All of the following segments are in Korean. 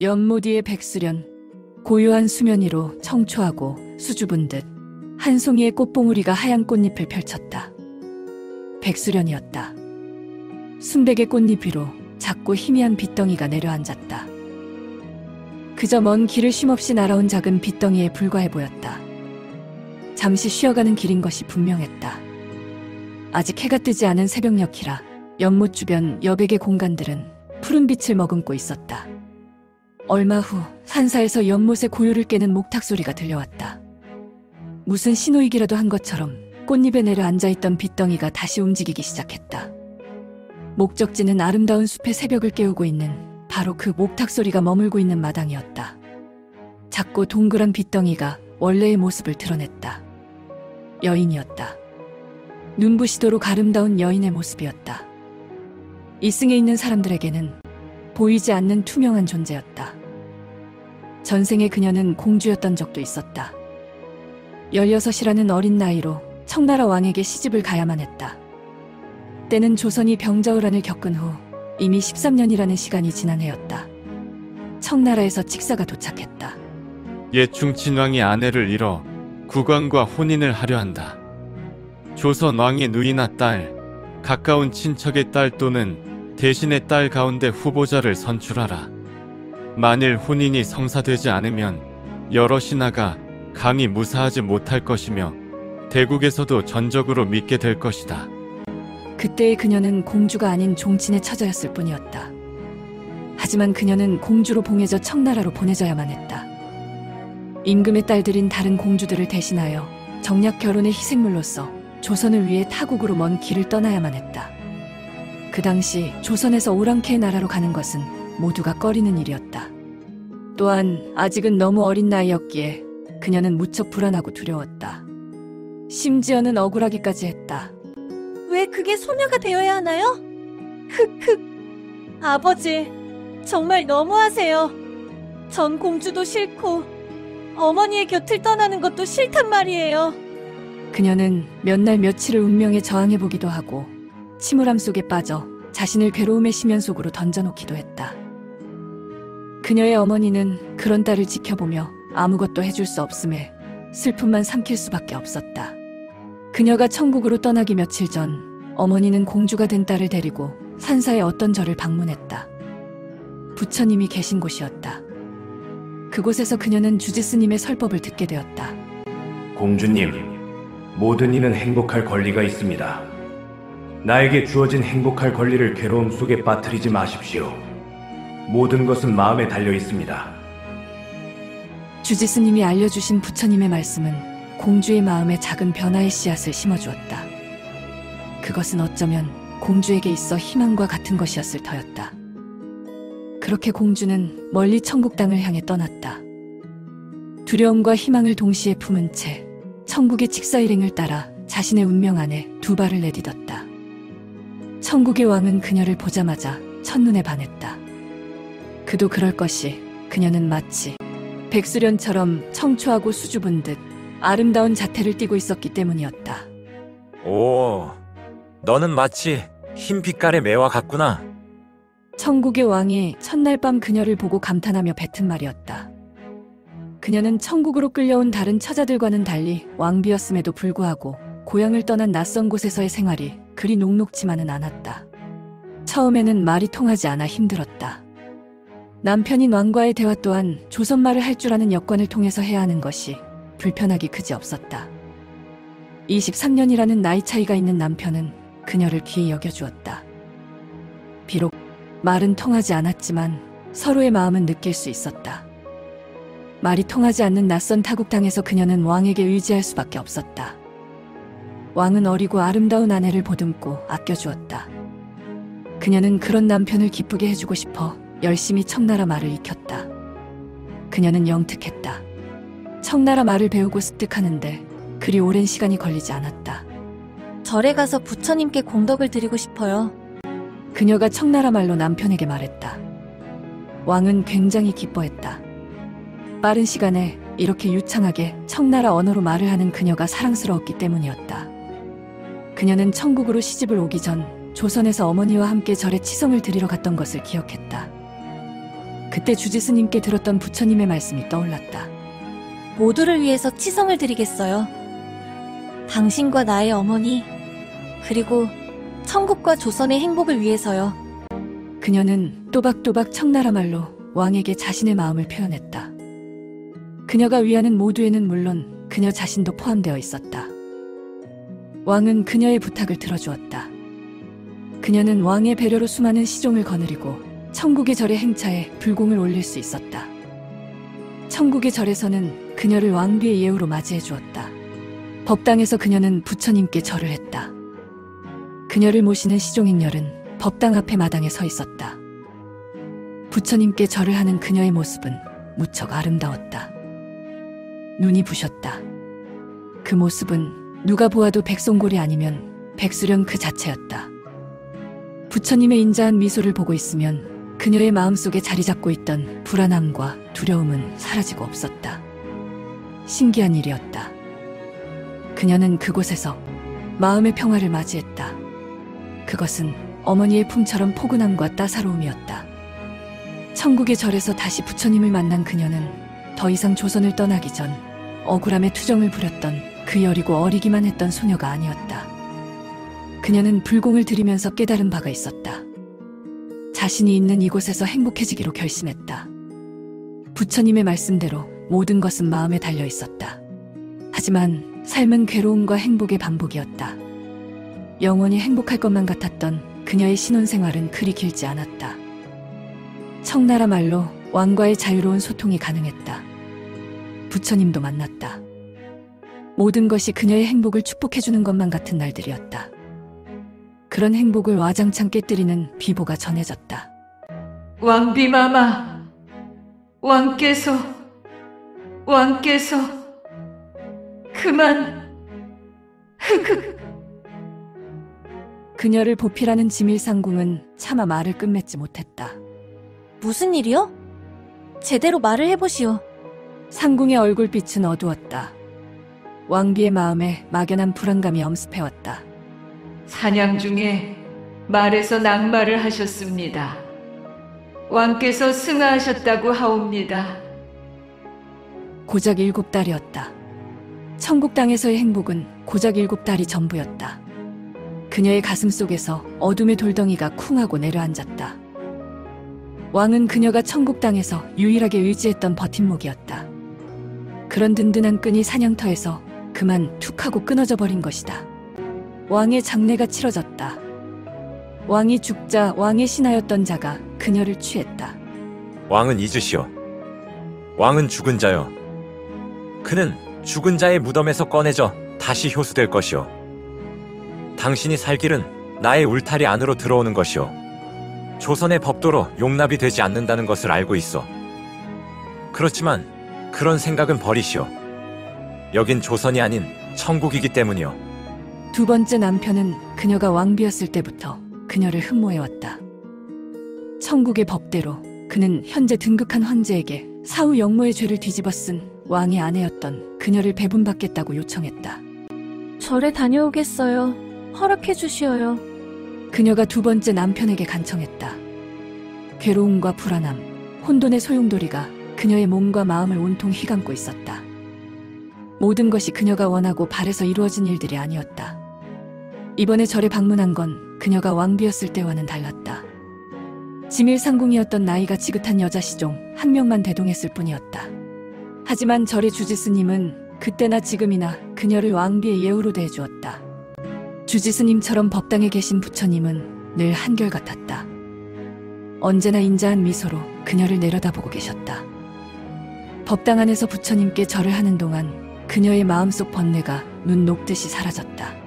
연못 위의 백수련, 고요한 수면 위로 청초하고 수줍은 듯 한 송이의 꽃봉우리가 하얀 꽃잎을 펼쳤다. 백수련이었다. 순백의 꽃잎 위로 작고 희미한 빗덩이가 내려앉았다. 그저 먼 길을 쉼없이 날아온 작은 빗덩이에 불과해 보였다. 잠시 쉬어가는 길인 것이 분명했다. 아직 해가 뜨지 않은 새벽녘이라 연못 주변 여백의 공간들은 푸른 빛을 머금고 있었다. 얼마 후 산사에서 연못의 고요를 깨는 목탁 소리가 들려왔다. 무슨 신호이기라도 한 것처럼 꽃잎에 내려앉아있던 빗덩이가 다시 움직이기 시작했다. 목적지는 아름다운 숲의 새벽을 깨우고 있는 바로 그 목탁 소리가 머물고 있는 마당이었다. 작고 동그란 빗덩이가 원래의 모습을 드러냈다. 여인이었다. 눈부시도록 아름다운 여인의 모습이었다. 이승에 있는 사람들에게는 보이지 않는 투명한 존재였다. 전생에 그녀는 공주였던 적도 있었다. 16이라는 어린 나이로 청나라 왕에게 시집을 가야만 했다. 때는 조선이 병자호란을 겪은 후 이미 13년이라는 시간이 지난 해였다. 청나라에서 칙사가 도착했다. 옛 중친왕이 아내를 잃어 국왕과 혼인을 하려 한다. 조선 왕의 누이나 딸, 가까운 친척의 딸 또는 대신의 딸 가운데 후보자를 선출하라. 만일 혼인이 성사되지 않으면 여러 신하가 감히 무사하지 못할 것이며 대국에서도 전적으로 믿게 될 것이다. 그때의 그녀는 공주가 아닌 종친의 처자였을 뿐이었다. 하지만 그녀는 공주로 봉해져 청나라로 보내져야만 했다. 임금의 딸들인 다른 공주들을 대신하여 정략 결혼의 희생물로서 조선을 위해 타국으로 먼 길을 떠나야만 했다. 그 당시 조선에서 오랑캐의 나라로 가는 것은 모두가 꺼리는 일이었다. 또한 아직은 너무 어린 나이였기에 그녀는 무척 불안하고 두려웠다. 심지어는 억울하기까지 했다. 왜 그게 소녀가 되어야 하나요? 흑흑. 아버지, 정말 너무하세요. 전 공주도 싫고 어머니의 곁을 떠나는 것도 싫단 말이에요. 그녀는 몇 날 며칠을 운명에 저항해보기도 하고 침울함 속에 빠져 자신을 괴로움의 심연 속으로 던져놓기도 했다. 그녀의 어머니는 그런 딸을 지켜보며 아무것도 해줄 수 없음에 슬픔만 삼킬 수밖에 없었다. 그녀가 천국으로 떠나기 며칠 전 어머니는 공주가 된 딸을 데리고 산사의 어떤 절을 방문했다. 부처님이 계신 곳이었다. 그곳에서 그녀는 주지스님의 설법을 듣게 되었다. 공주님, 모든 이는 행복할 권리가 있습니다. 나에게 주어진 행복할 권리를 괴로움 속에 빠뜨리지 마십시오. 모든 것은 마음에 달려 있습니다. 주지스님이 알려주신 부처님의 말씀은 공주의 마음에 작은 변화의 씨앗을 심어주었다. 그것은 어쩌면 공주에게 있어 희망과 같은 것이었을 터였다. 그렇게 공주는 멀리 천국 땅을 향해 떠났다. 두려움과 희망을 동시에 품은 채 천국의 칙사 일행을 따라 자신의 운명 안에 두 발을 내딛었다. 천국의 왕은 그녀를 보자마자 첫눈에 반했다. 그도 그럴 것이 그녀는 마치 백수련처럼 청초하고 수줍은 듯 아름다운 자태를 띠고 있었기 때문이었다. 오, 너는 마치 흰 빛깔의 매와 같구나. 천국의 왕이 첫날 밤 그녀를 보고 감탄하며 뱉은 말이었다. 그녀는 천국으로 끌려온 다른 처자들과는 달리 왕비였음에도 불구하고 고향을 떠난 낯선 곳에서의 생활이 그리 녹록지만은 않았다. 처음에는 말이 통하지 않아 힘들었다. 남편인 왕과의 대화 또한 조선말을 할 줄 아는 여권을 통해서 해야 하는 것이 불편하기 그지 없었다. 23년이라는 나이 차이가 있는 남편은 그녀를 귀히 여겨주었다. 비록 말은 통하지 않았지만 서로의 마음은 느낄 수 있었다. 말이 통하지 않는 낯선 타국 땅에서 그녀는 왕에게 의지할 수밖에 없었다. 왕은 어리고 아름다운 아내를 보듬고 아껴주었다. 그녀는 그런 남편을 기쁘게 해주고 싶어 열심히 청나라 말을 익혔다. 그녀는 영특했다. 청나라 말을 배우고 습득하는데 그리 오랜 시간이 걸리지 않았다. 절에 가서 부처님께 공덕을 드리고 싶어요. 그녀가 청나라 말로 남편에게 말했다. 왕은 굉장히 기뻐했다. 빠른 시간에 이렇게 유창하게 청나라 언어로 말을 하는 그녀가 사랑스러웠기 때문이었다. 그녀는 천국으로 시집을 오기 전 조선에서 어머니와 함께 절에 치성을 드리러 갔던 것을 기억했다. 그때 주지스님께 들었던 부처님의 말씀이 떠올랐다. 모두를 위해서 치성을 드리겠어요. 당신과 나의 어머니, 그리고 천국과 조선의 행복을 위해서요. 그녀는 또박또박 청나라 말로 왕에게 자신의 마음을 표현했다. 그녀가 위하는 모두에는 물론 그녀 자신도 포함되어 있었다. 왕은 그녀의 부탁을 들어주었다. 그녀는 왕의 배려로 수많은 시종을 거느리고 천국의 절의 행차에 불공을 올릴 수 있었다. 천국의 절에서는 그녀를 왕비의 예우로 맞이해 주었다. 법당에서 그녀는 부처님께 절을 했다. 그녀를 모시는 시종인열은 법당 앞에 마당에 서 있었다. 부처님께 절을 하는 그녀의 모습은 무척 아름다웠다. 눈이 부셨다. 그 모습은 누가 보아도 백송골이 아니면 백수련 그 자체였다. 부처님의 인자한 미소를 보고 있으면 그녀의 마음속에 자리 잡고 있던 불안함과 두려움은 사라지고 없었다. 신기한 일이었다. 그녀는 그곳에서 마음의 평화를 맞이했다. 그것은 어머니의 품처럼 포근함과 따사로움이었다. 천국의 절에서 다시 부처님을 만난 그녀는 더 이상 조선을 떠나기 전 억울함에 투정을 부렸던 그 여리고 어리기만 했던 소녀가 아니었다. 그녀는 불공을 들이면서 깨달은 바가 있었다. 자신이 있는 이곳에서 행복해지기로 결심했다. 부처님의 말씀대로 모든 것은 마음에 달려 있었다. 하지만 삶은 괴로움과 행복의 반복이었다. 영원히 행복할 것만 같았던 그녀의 신혼생활은 그리 길지 않았다. 청나라 말로 왕과의 자유로운 소통이 가능했다. 부처님도 만났다. 모든 것이 그녀의 행복을 축복해주는 것만 같은 날들이었다. 그런 행복을 와장창 깨뜨리는 비보가 전해졌다. 왕비마마, 왕께서 그만 그녀를 보필하는 지밀상궁은 차마 말을 끝맺지 못했다. 무슨 일이요? 제대로 말을 해보시오. 상궁의 얼굴빛은 어두웠다. 왕비의 마음에 막연한 불안감이 엄습해왔다. 사냥 중에 말에서 낙마를 하셨습니다. 왕께서 승하하셨다고 하옵니다. 고작 7달이었다. 천국 땅에서의 행복은 고작 7달이 전부였다. 그녀의 가슴 속에서 어둠의 돌덩이가 쿵하고 내려앉았다. 왕은 그녀가 천국 땅에서 유일하게 의지했던 버팀목이었다. 그런 든든한 끈이 사냥터에서 그만 툭 하고 끊어져 버린 것이다. 왕의 장례가 치러졌다. 왕이 죽자 왕의 신하였던 자가 그녀를 취했다. 왕은 잊으시오. 왕은 죽은 자요. 그는 죽은 자의 무덤에서 꺼내져 다시 효수될 것이오. 당신이 살 길은 나의 울타리 안으로 들어오는 것이오. 조선의 법도로 용납이 되지 않는다는 것을 알고 있어. 그렇지만 그런 생각은 버리시오. 여긴 조선이 아닌 천국이기 때문이오. 두 번째 남편은 그녀가 왕비였을 때부터 그녀를 흠모해왔다. 천국의 법대로 그는 현재 등극한 황제에게 사후 영모의 죄를 뒤집어 쓴 왕의 아내였던 그녀를 배분받겠다고 요청했다. 절에 다녀오겠어요. 허락해 주시어요. 그녀가 두 번째 남편에게 간청했다. 괴로움과 불안함, 혼돈의 소용돌이가 그녀의 몸과 마음을 온통 휘감고 있었다. 모든 것이 그녀가 원하고 바래서 이루어진 일들이 아니었다. 이번에 절에 방문한 건 그녀가 왕비였을 때와는 달랐다. 지밀상궁이었던 나이가 지긋한 여자 시종 한 명만 대동했을 뿐이었다. 하지만 절의 주지스님은 그때나 지금이나 그녀를 왕비의 예우로 대해주었다. 주지스님처럼 법당에 계신 부처님은 늘 한결같았다. 언제나 인자한 미소로 그녀를 내려다보고 계셨다. 법당 안에서 부처님께 절을 하는 동안 그녀의 마음속 번뇌가 눈 녹듯이 사라졌다.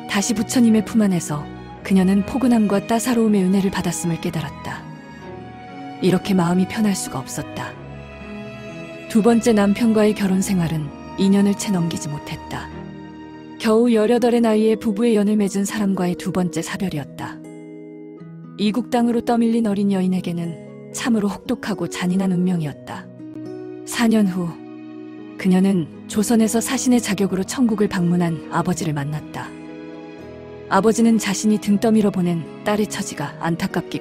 다시 부처님의 품 안에서 그녀는 포근함과 따사로움의 은혜를 받았음을 깨달았다. 이렇게 마음이 편할 수가 없었다. 두 번째 남편과의 결혼 생활은 2년을 채 넘기지 못했다. 겨우 18의 나이에 부부의 연을 맺은 사람과의 두 번째 사별이었다. 이국 땅으로 떠밀린 어린 여인에게는 참으로 혹독하고 잔인한 운명이었다. 4년 후 그녀는 조선에서 사신의 자격으로 천국을 방문한 아버지를 만났다. 아버지는 자신이 등 떠밀어 보낸 딸의 처지가 안타깝기